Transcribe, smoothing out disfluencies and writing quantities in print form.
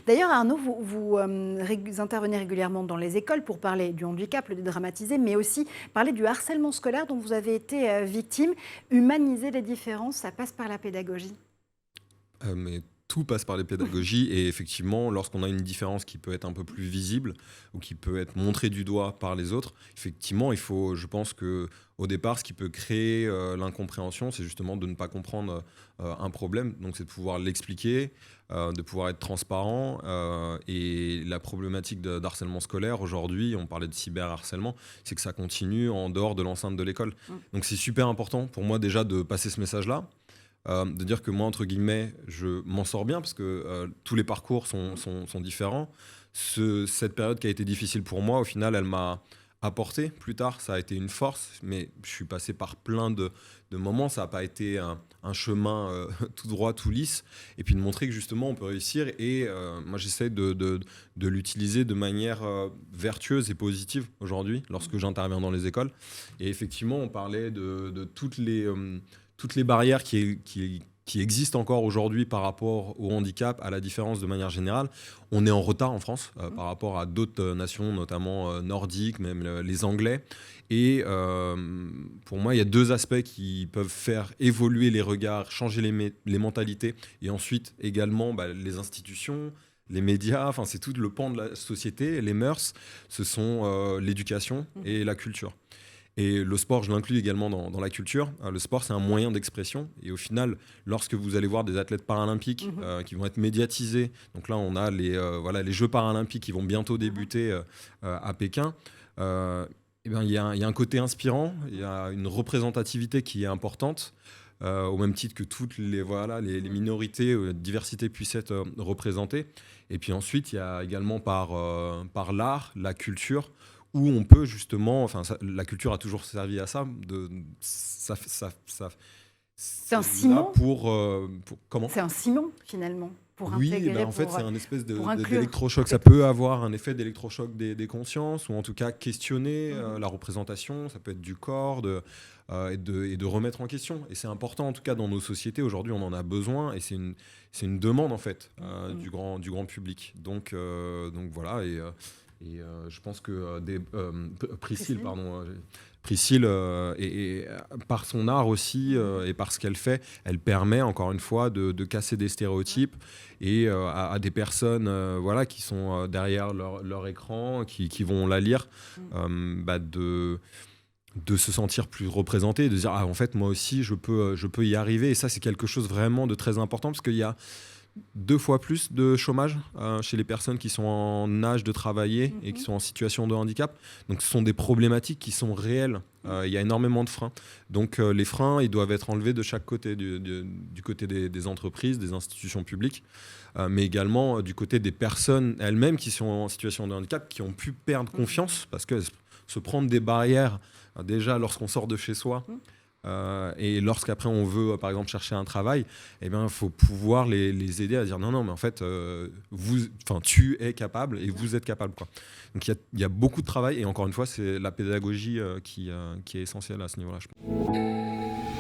D'ailleurs, Arnaud, vous intervenez régulièrement dans les écoles pour parler du handicap, le dédramatiser, mais aussi parler du harcèlement scolaire dont vous avez été victime. Humaniser les différences, ça passe par la pédagogie. Mais tout passe par les pédagogies et effectivement, lorsqu'on a une différence qui peut être un peu plus visible ou qui peut être montrée du doigt par les autres, effectivement, il faut, je pense que au départ, ce qui peut créer l'incompréhension, c'est justement de ne pas comprendre un problème. Donc, c'est de pouvoir l'expliquer, de pouvoir être transparent. Et la problématique d'harcèlement scolaire aujourd'hui, on parlait de cyberharcèlement, c'est que ça continue en dehors de l'enceinte de l'école. Donc, c'est super important pour moi déjà de passer ce message-là. De dire que moi, entre guillemets, je m'en sors bien parce que tous les parcours sont différents. Cette période qui a été difficile pour moi, au final, elle m'a apporté plus tard. Ça a été une force, mais je suis passé par plein de moments. Ça n'a pas été un chemin tout droit, tout lisse. Et puis de montrer que justement, on peut réussir. Et moi, j'essaie de l'utiliser de manière vertueuse et positive aujourd'hui lorsque j'interviens dans les écoles. Et effectivement, on parlait de toutes les barrières qui existent encore aujourd'hui par rapport au handicap, à la différence de manière générale. On est en retard en France par rapport à d'autres nations, notamment nordiques, même les Anglais. Et pour moi, il y a deux aspects qui peuvent faire évoluer les regards, changer les mentalités, et ensuite également les institutions, les médias, enfin c'est tout le pan de la société, les mœurs, ce sont l'éducation et la culture. Et le sport, je l'inclus également dans la culture. Le sport, c'est un moyen d'expression. Et au final, lorsque vous allez voir des athlètes paralympiques qui vont être médiatisés, donc là, on a les Jeux paralympiques qui vont bientôt débuter à Pékin. Eh ben, il y a un côté inspirant, il y a une représentativité qui est importante. Au même titre que toutes les minorités, diversité puissent être représentées. Et puis ensuite, il y a également par l'art, la culture, où on peut justement, la culture a toujours servi à ça, C'est un c'est là ciment. comment. C'est un ciment, finalement, pour Oui, intégrer, en fait, c'est un espèce pour inclure. d'électrochoc. Ça peut avoir un effet d'électrochoc des consciences, ou en tout cas questionner la représentation. Ça peut être du corps, et de remettre en question. Et c'est important, en tout cas, dans nos sociétés. Aujourd'hui, on en a besoin, et c'est une demande, en fait, du grand public. Donc voilà, et je pense que Priscille, pardon. Priscille, par son art aussi et par ce qu'elle fait, elle permet encore une fois de casser des stéréotypes et à des personnes qui sont derrière leur écran, qui vont la lire, de se sentir plus représenté, de dire en fait moi aussi je peux y arriver. Et ça, c'est quelque chose vraiment de très important parce qu'il y a 2 fois plus de chômage chez les personnes qui sont en âge de travailler et qui sont en situation de handicap. Donc ce sont des problématiques qui sont réelles. Il y a énormément de freins. Donc les freins, ils doivent être enlevés de chaque côté, du côté des entreprises, des institutions publiques, mais également du côté des personnes elles-mêmes qui sont en situation de handicap, qui ont pu perdre confiance parce que se prendre des barrières déjà lorsqu'on sort de chez soi, et lorsqu'après on veut par exemple chercher un travail, il faut pouvoir les aider à dire non mais en fait tu es capable et vous êtes capable, quoi. Donc il y a beaucoup de travail et encore une fois c'est la pédagogie qui est essentielle à ce niveau-là, je pense.